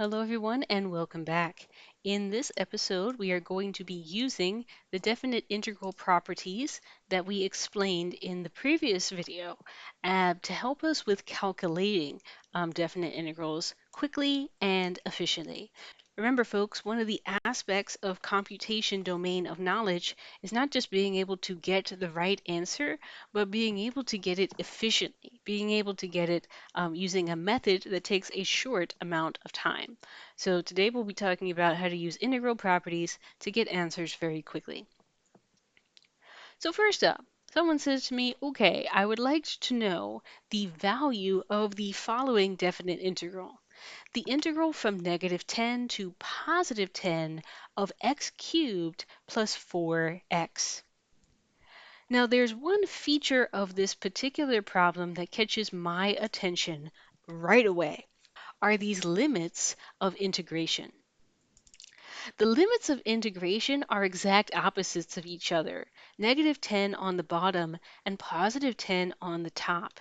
Hello, everyone, and welcome back. In this episode, we are going to be using the definite integral properties that we explained in the previous video to help us with calculating definite integrals quickly and efficiently. Remember, folks, one of the aspects of computation domain of knowledge is not just being able to get the right answer, but being able to get it efficiently, being able to get it using a method that takes a short amount of time. So today we'll be talking about how to use integral properties to get answers very quickly. So first up, someone says to me, okay, I would like to know the value of the following definite integral. The integral from -10 to +10 of x cubed plus 4x. Now, there's one feature of this particular problem that catches my attention right away, are these limits of integration. The limits of integration are exact opposites of each other, -10 on the bottom and +10 on the top.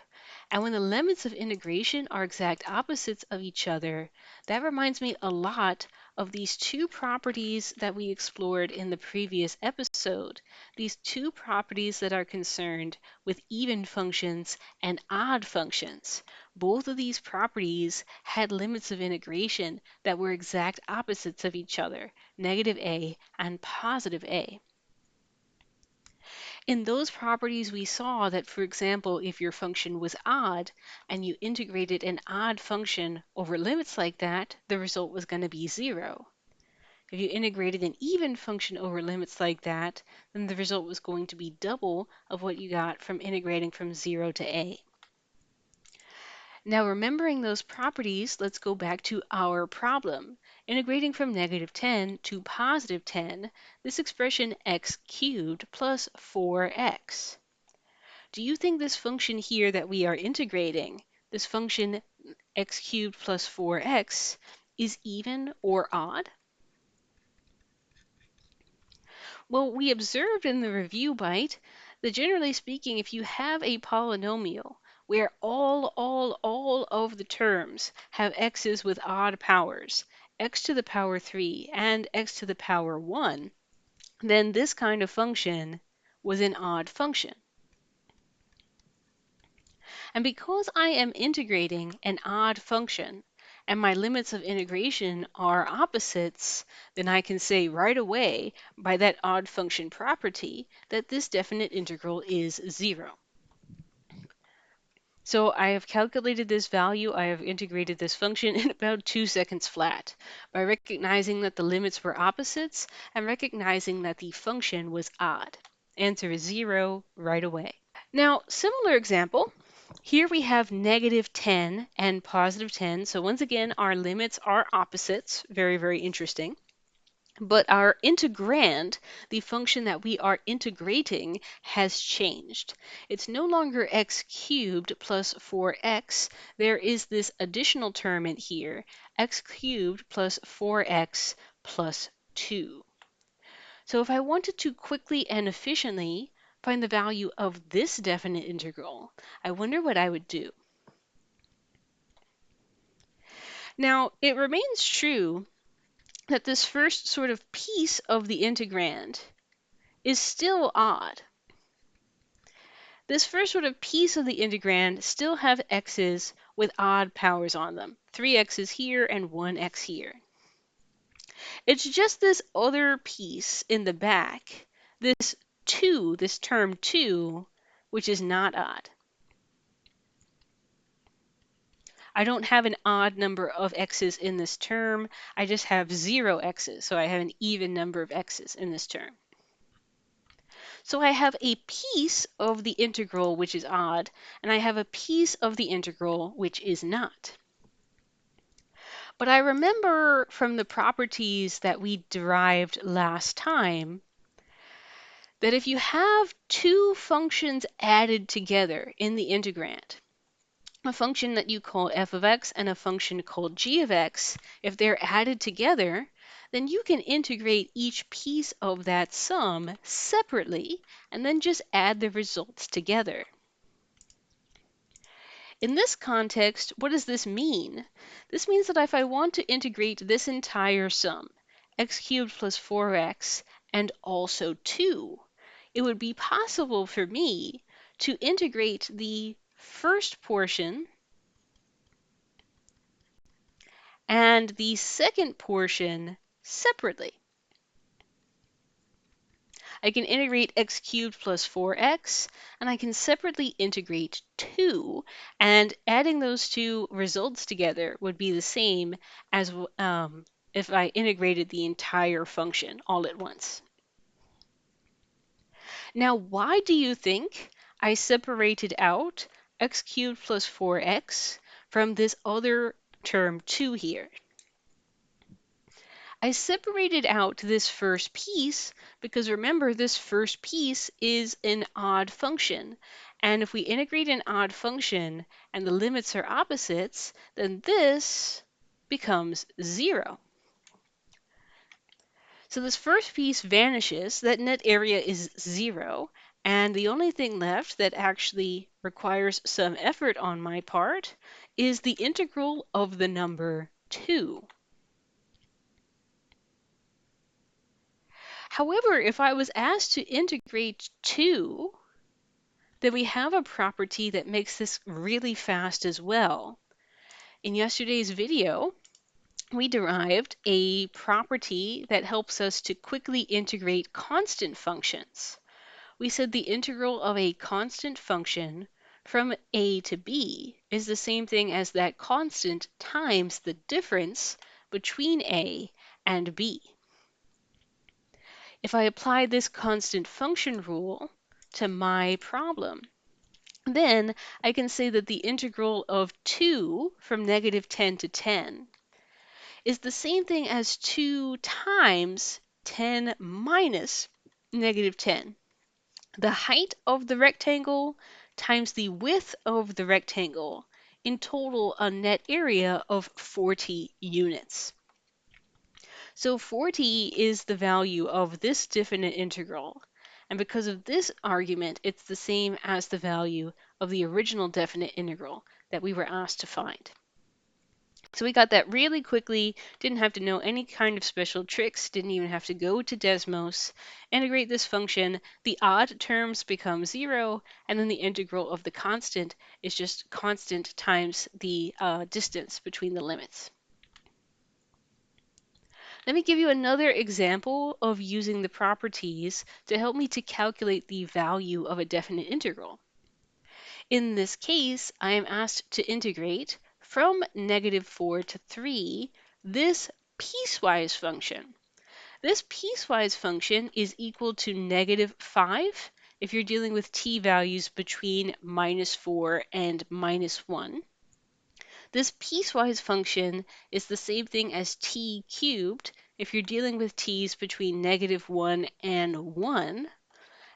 And when the limits of integration are exact opposites of each other, that reminds me a lot of these two properties that we explored in the previous episode. These two properties that are concerned with even functions and odd functions. Both of these properties had limits of integration that were exact opposites of each other, -a and +a. In those properties, we saw that, for example, if your function was odd and you integrated an odd function over limits like that, the result was going to be 0. If you integrated an even function over limits like that, then the result was going to be double of what you got from integrating from 0 to a. Now, remembering those properties, let's go back to our problem. Integrating from -10 to +10, this expression x cubed plus 4x. Do you think this function here that we are integrating, this function x cubed plus 4x, is even or odd? Well, we observed in the review bite that generally speaking, if you have a polynomial where all of the terms have x's with odd powers, x to the power 3 and x to the power 1, then this kind of function was an odd function. And because I am integrating an odd function and my limits of integration are opposites, then I can say right away by that odd function property that this definite integral is 0. So I have calculated this value, I have integrated this function in about 2 seconds flat by recognizing that the limits were opposites and recognizing that the function was odd. Answer is 0 right away. Now, similar example, here we have -10 and +10. So once again, our limits are opposites. Very, very interesting. But our integrand, the function that we are integrating, has changed. It's no longer x cubed plus 4x. There is this additional term in here, x cubed plus 4x plus 2. So if I wanted to quickly and efficiently find the value of this definite integral, I wonder what I would do. Now, it remains true that this first sort of piece of the integrand is still odd. This first sort of piece of the integrand still have x's with odd powers on them. 3 x's here and 1 x here. It's just this other piece in the back, this 2, this term 2, which is not odd. I don't have an odd number of x's in this term. I just have 0 x's, so I have an even number of x's in this term. So I have a piece of the integral which is odd, and I have a piece of the integral which is not. But I remember from the properties that we derived last time that if you have two functions added together in the integrand, a function that you call f of x and a function called g of x, if they're added together, then you can integrate each piece of that sum separately and then just add the results together. In this context, what does this mean? This means that if I want to integrate this entire sum, x cubed plus 4x, and also 2, it would be possible for me to integrate the first portion and the second portion separately. I can integrate x cubed plus 4x, and I can separately integrate 2, and adding those two results together would be the same as if I integrated the entire function all at once. Now, why do you think I separated out x cubed plus 4x from this other term 2 here? I separated out this first piece because remember, this first piece is an odd function. And if we integrate an odd function and the limits are opposites, then this becomes 0. So this first piece vanishes, that net area is 0, and the only thing left that actually requires some effort on my part is the integral of the number 2. However, if I was asked to integrate 2, then we have a property that makes this really fast as well. In yesterday's video, we derived a property that helps us to quickly integrate constant functions. We said the integral of a constant function from a to b is the same thing as that constant times the difference between a and b. If I apply this constant function rule to my problem, then I can say that the integral of 2 from negative 10 to 10 is the same thing as 2 times 10 minus negative 10. The height of the rectangle times the width of the rectangle, in total a net area of 40 units. So 40 is the value of this definite integral. And because of this argument, it's the same as the value of the original definite integral that we were asked to find. So we got that really quickly, didn't have to know any kind of special tricks, didn't even have to go to Desmos, integrate this function, the odd terms become 0, and then the integral of the constant is just constant times the distance between the limits. Let me give you another example of using the properties to help me to calculate the value of a definite integral. In this case, I am asked to integrate from negative 4 to 3 this piecewise function. This piecewise function is equal to negative 5 if you're dealing with t values between -4 and -1. This piecewise function is the same thing as t cubed if you're dealing with t's between -1 and 1.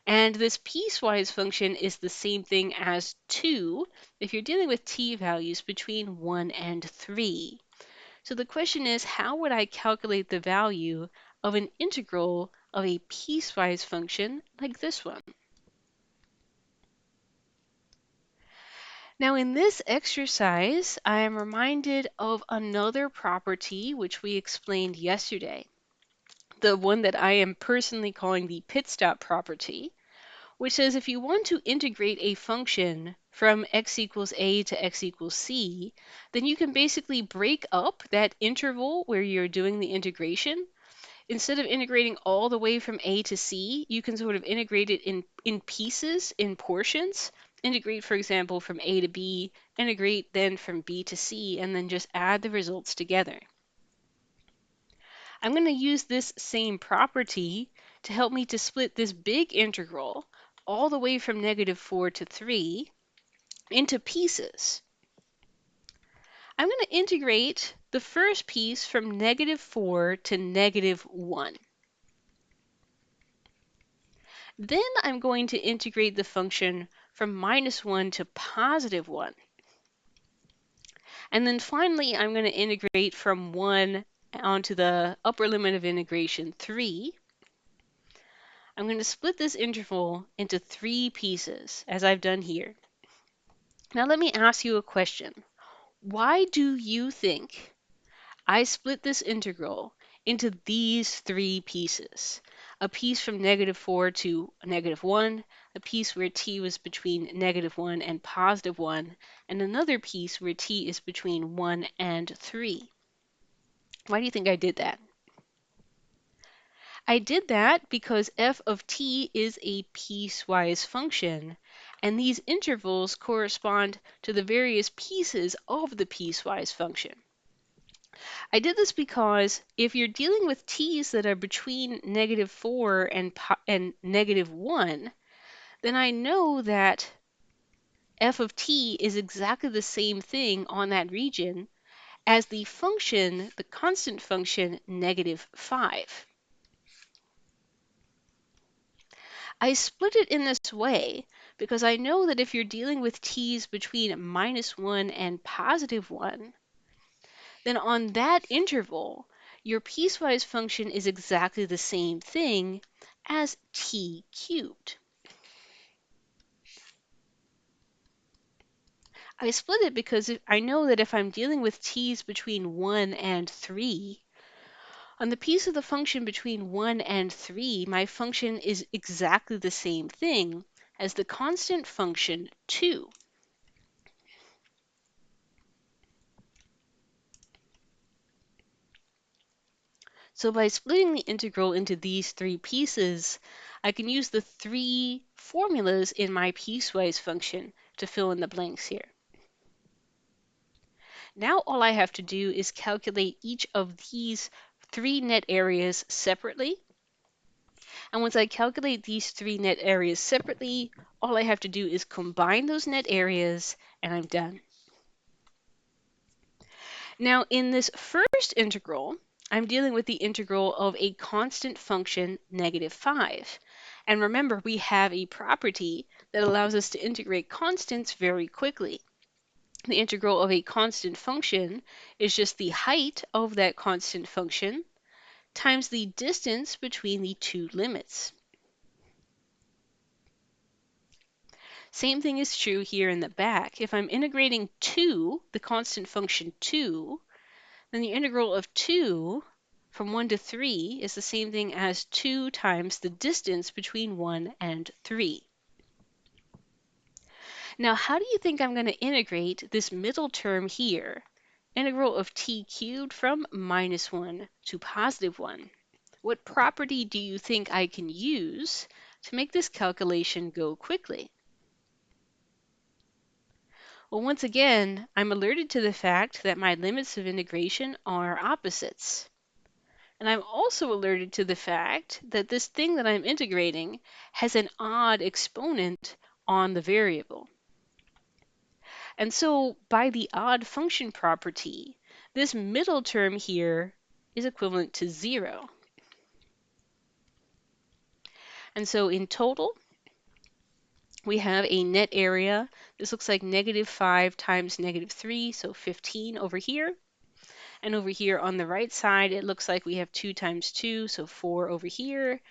And this piecewise function is the same thing as 2 if you're dealing with t values between 1 and 3. So the question is, how would I calculate the value of an integral of a piecewise function like this one? Now in this exercise, I am reminded of another property which we explained yesterday, the one that I am personally calling the pit stop property, which says if you want to integrate a function from x equals a to x equals c, then you can basically break up that interval where you're doing the integration. Instead of integrating all the way from a to c, you can sort of integrate it in pieces, in portions. Integrate, for example, from a to b, integrate then from b to c, and then just add the results together. I'm going to use this same property to help me to split this big integral all the way from -4 to 3 into pieces. I'm going to integrate the first piece from -4 to -1. Then I'm going to integrate the function from -1 to +1. And then finally, I'm going to integrate from 1 onto the upper limit of integration 3. I'm going to split this interval into 3 pieces, as I've done here. Now let me ask you a question. Why do you think I split this integral into these three pieces? A piece from -4 to -1, a piece where t was between -1 and +1, and another piece where t is between 1 and 3. Why do you think I did that? I did that because f of t is a piecewise function, and these intervals correspond to the various pieces of the piecewise function. I did this because if you're dealing with t's that are between -4 and -1, then I know that f of t is exactly the same thing on that region as the function, the constant function, -5. I split it in this way because I know that if you're dealing with t's between -1 and +1, then on that interval, your piecewise function is exactly the same thing as t cubed. I split it because I know that if I'm dealing with t's between 1 and 3, on the piece of the function between 1 and 3, my function is exactly the same thing as the constant function 2. So by splitting the integral into these three pieces, I can use the three formulas in my piecewise function to fill in the blanks here. Now all I have to do is calculate each of these three net areas separately. And once I calculate these three net areas separately, all I have to do is combine those net areas and I'm done. Now in this first integral, I'm dealing with the integral of a constant function, -5. And remember, we have a property that allows us to integrate constants very quickly. The integral of a constant function is just the height of that constant function times the distance between the two limits. Same thing is true here in the back. If I'm integrating 2, the constant function 2, then the integral of 2 from 1 to 3 is the same thing as 2 times the distance between 1 and 3. Now, how do you think I'm going to integrate this middle term here? Integral of t cubed from -1 to +1. What property do you think I can use to make this calculation go quickly? Well, once again, I'm alerted to the fact that my limits of integration are opposites. And I'm also alerted to the fact that this thing that I'm integrating has an odd exponent on the variable. And so by the odd function property, this middle term here is equivalent to 0. And so in total, we have a net area. This looks like -5 times -3, so 15 over here. And over here on the right side, it looks like we have 2 times 2, so 4 over here.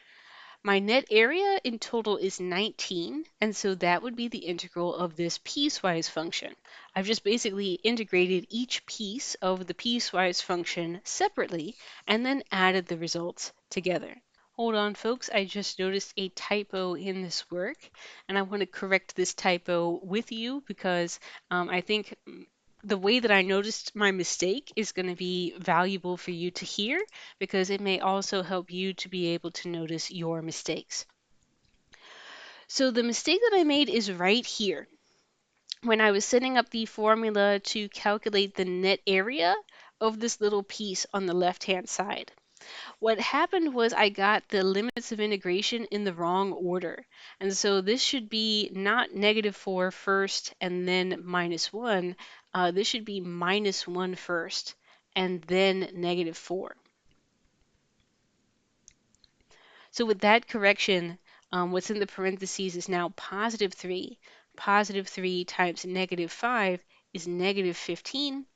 My net area in total is 19, and so that would be the integral of this piecewise function. I've just basically integrated each piece of the piecewise function separately and then added the results together. Hold on, folks, I just noticed a typo in this work, and I want to correct this typo with you because I think the way that I noticed my mistake is going to be valuable for you to hear because it may also help you to be able to notice your mistakes. So the mistake that I made is right here. When I was setting up the formula to calculate the net area of this little piece on the left-hand side. What happened was I got the limits of integration in the wrong order. And so this should be not -4 first and then -1. This should be -1 first and then -4. So with that correction, what's in the parentheses is now +3. +3 times -5 is -15.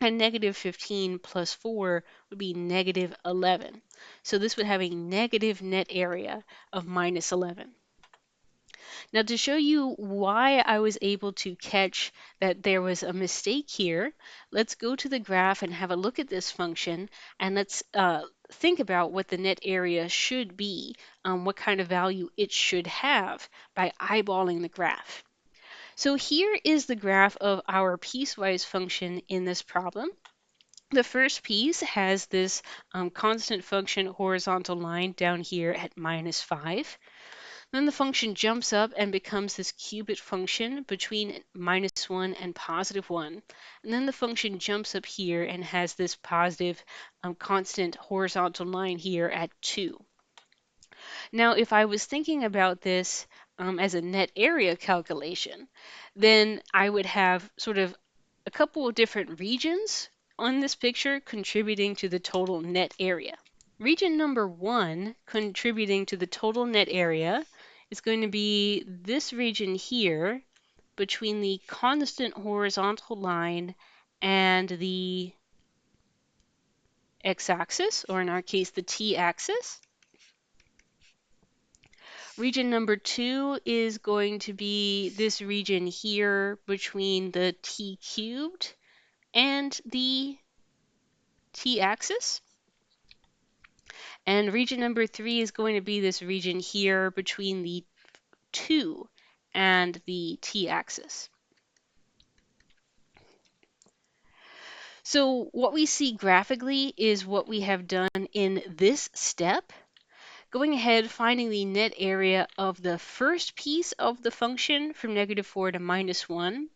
And -15 plus 4 would be -11. So this would have a negative net area of -11. Now, to show you why I was able to catch that there was a mistake here, let's go to the graph and have a look at this function, and let's think about what the net area should be, what kind of value it should have by eyeballing the graph. So here is the graph of our piecewise function in this problem. The first piece has this constant function horizontal line down here at -5. Then the function jumps up and becomes this cubit function between -1 and +1. And then the function jumps up here and has this positive constant horizontal line here at 2. Now, if I was thinking about this as a net area calculation, then I would have sort of a couple of different regions on this picture contributing to the total net area. Region number 1 contributing to the total net area is going to be this region here between the constant horizontal line and the x-axis, or in our case, the t-axis. Region number 2 is going to be this region here between the t cubed and the t-axis. And region number 3 is going to be this region here between the 2 and the t-axis. So what we see graphically is what we have done in this step. Going ahead, finding the net area of the first piece of the function from -4 to -1,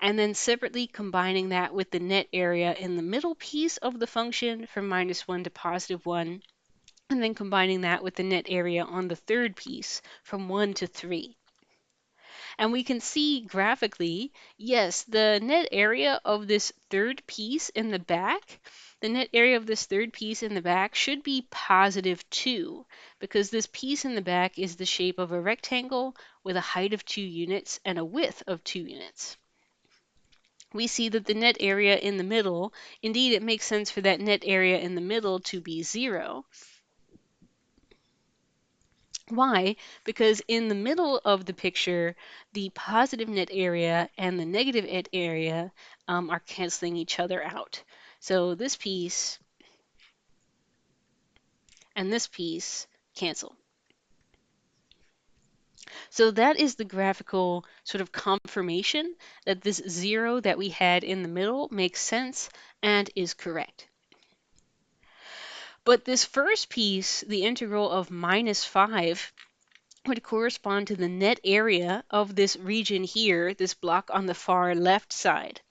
and then separately combining that with the net area in the middle piece of the function from -1 to +1, and then combining that with the net area on the third piece from 1 to 3. And we can see graphically, yes, the net area of this third piece in the back, the net area of this third piece in the back should be +2, because this piece in the back is the shape of a rectangle with a height of 2 units and a width of 2 units. We see that the net area in the middle, indeed it makes sense for that net area in the middle to be 0. Why? Because in the middle of the picture, the positive net area and the negative net area are canceling each other out. So this piece and this piece cancel. So that is the graphical sort of confirmation that this 0 that we had in the middle makes sense and is correct. But this first piece, the integral of -5, would correspond to the net area of this region here, this block on the far left side.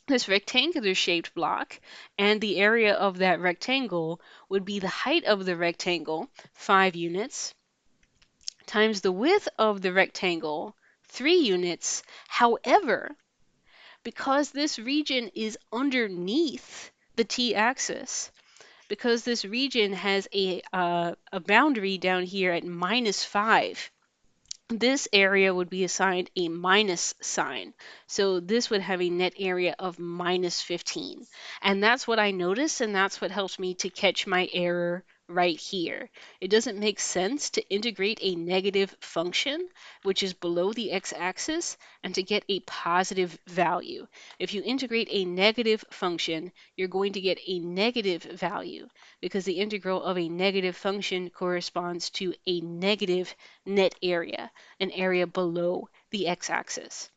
This rectangular shaped block, and the area of that rectangle would be the height of the rectangle, 5 units, times the width of the rectangle, 3 units. However, because this region is underneath the t-axis, because this region has a boundary down here at -5, this area would be assigned a minus sign. So this would have a net area of -15. And that's what I noticed, and that's what helps me to catch my error right here. It doesn't make sense to integrate a negative function, which is below the x-axis, and to get a positive value. If you integrate a negative function, you're going to get a negative value, because the integral of a negative function corresponds to a negative net area, an area below the x-axis.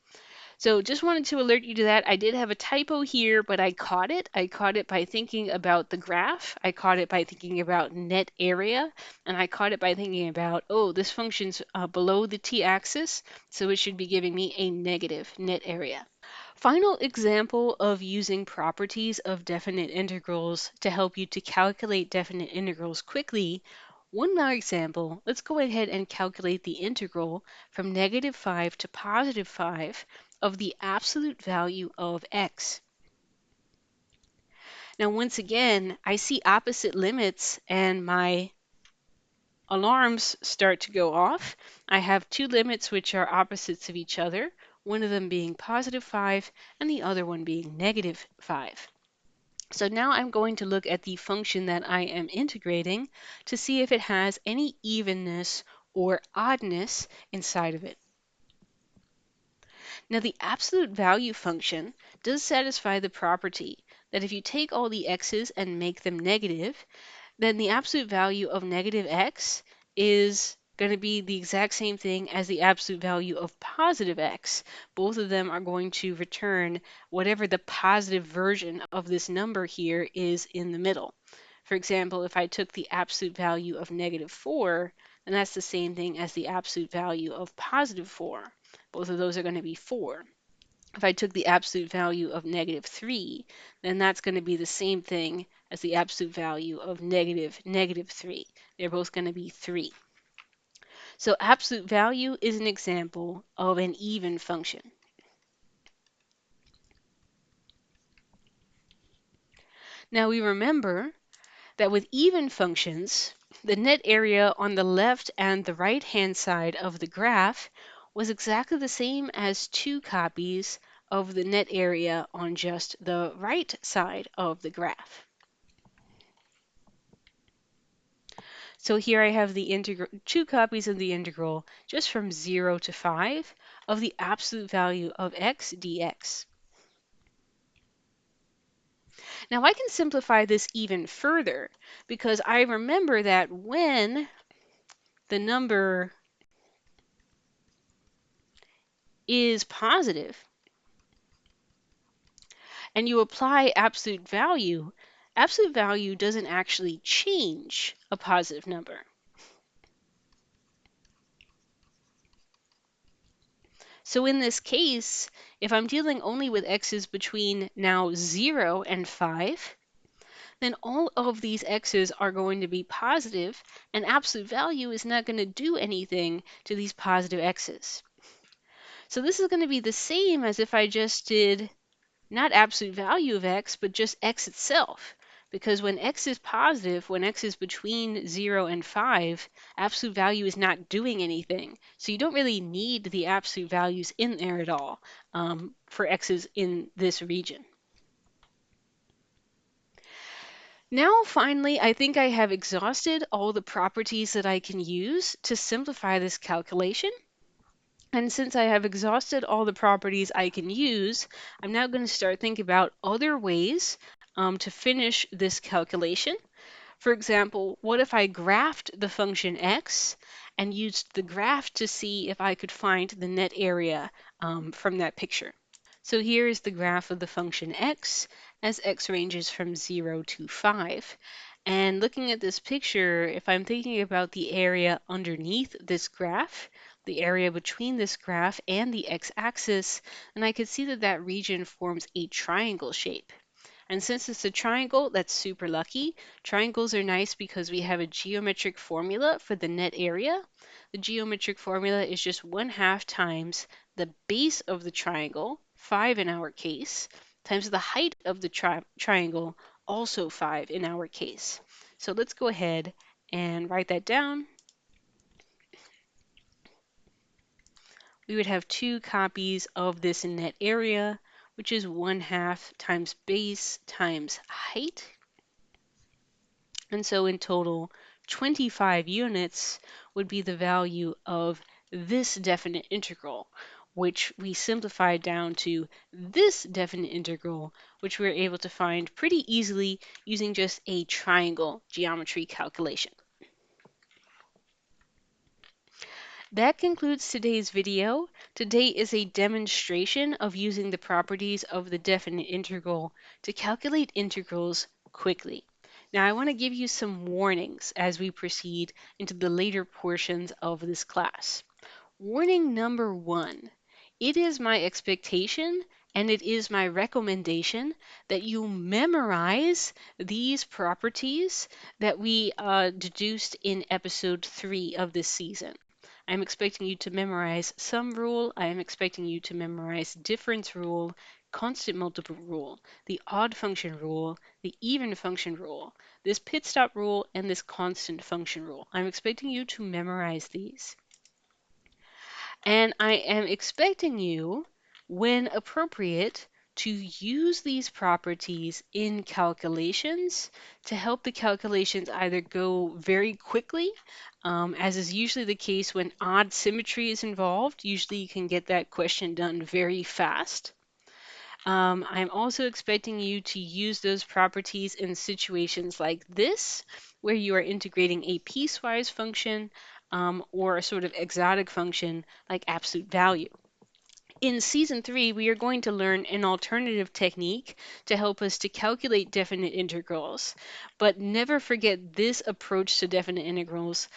So just wanted to alert you to that. I did have a typo here, but I caught it. I caught it by thinking about the graph. I caught it by thinking about net area. And I caught it by thinking about, oh, this function's below the t-axis, so it should be giving me a negative net area. Final example of using properties of definite integrals to help you to calculate definite integrals quickly. One more example, let's go ahead and calculate the integral from -5 to +5 of the absolute value of x. Now, once again, I see opposite limits and my alarms start to go off. I have two limits which are opposites of each other, one of them being +5 and the other one being -5. So now I'm going to look at the function that I am integrating to see if it has any evenness or oddness inside of it. Now, the absolute value function does satisfy the property that if you take all the x's and make them negative, then the absolute value of negative x is going to be the exact same thing as the absolute value of positive x. Both of them are going to return whatever the positive version of this number here is in the middle. For example, if I took the absolute value of negative 4, then that's the same thing as the absolute value of positive 4. Both of those are going to be 4. If I took the absolute value of negative 3, then that's going to be the same thing as the absolute value of negative 3. They're both going to be 3. So absolute value is an example of an even function. Now we remember that with even functions, the net area on the left and the right-hand side of the graph was exactly the same as 2 copies of the net area on just the right side of the graph. So here I have the integral, 2 copies of the integral just from 0 to 5 of the absolute value of x dx. Now I can simplify this even further because I remember that when the number is positive and you apply absolute value doesn't actually change a positive number. So in this case, if I'm dealing only with x's between now 0 and 5, then all of these x's are going to be positive, and absolute value is not going to do anything to these positive x's. So this is going to be the same as if I just did not absolute value of x, but just x itself. Because when x is positive, when x is between 0 and 5, absolute value is not doing anything. So you don't really need the absolute values in there at all for x's in this region. Now, finally, I think I have exhausted all the properties that I can use to simplify this calculation. And since I have exhausted all the properties I can use, I'm now going to start thinking about other ways to finish this calculation. For example, what if I graphed the function x and used the graph to see if I could find the net area from that picture? So here is the graph of the function x as x ranges from 0 to 5. And looking at this picture, if I'm thinking about the area underneath this graph, the area between this graph and the x-axis, then I could see that that region forms a triangle shape. And since it's a triangle, that's super lucky. Triangles are nice because we have a geometric formula for the net area. The geometric formula is just 1/2 times the base of the triangle, 5 in our case, times the height of the triangle, also 5 in our case. So let's go ahead and write that down. We would have 2 copies of this net area, which is 1/2 times base times height. And so in total, 25 units would be the value of this definite integral, which we simplified down to this definite integral, which we were able to find pretty easily using just a triangle geometry calculation. That concludes today's video. Today is a demonstration of using the properties of the definite integral to calculate integrals quickly. Now I want to give you some warnings as we proceed into the later portions of this class. Warning number 1. It is my expectation and it is my recommendation that you memorize these properties that we deduced in episode 3 of this season. I'm expecting you to memorize sum rule. I am expecting you to memorize difference rule, constant multiple rule, the odd function rule, the even function rule, this pit stop rule, and this constant function rule. I'm expecting you to memorize these. And I am expecting you, when appropriate, to use these properties in calculations to help the calculations either go very quickly, as is usually the case when odd symmetry is involved. Usually you can get that question done very fast. I'm also expecting you to use those properties in situations like this, where you are integrating a piecewise function or a sort of exotic function like absolute value. In season 3, we are going to learn an alternative technique to help us to calculate definite integrals. But never forget this approach to definite integrals,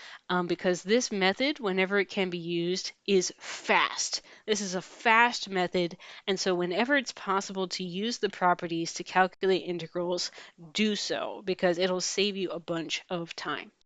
because this method, whenever it can be used, is fast. This is a fast method, and so whenever it's possible to use the properties to calculate integrals, do so, because it'll save you a bunch of time.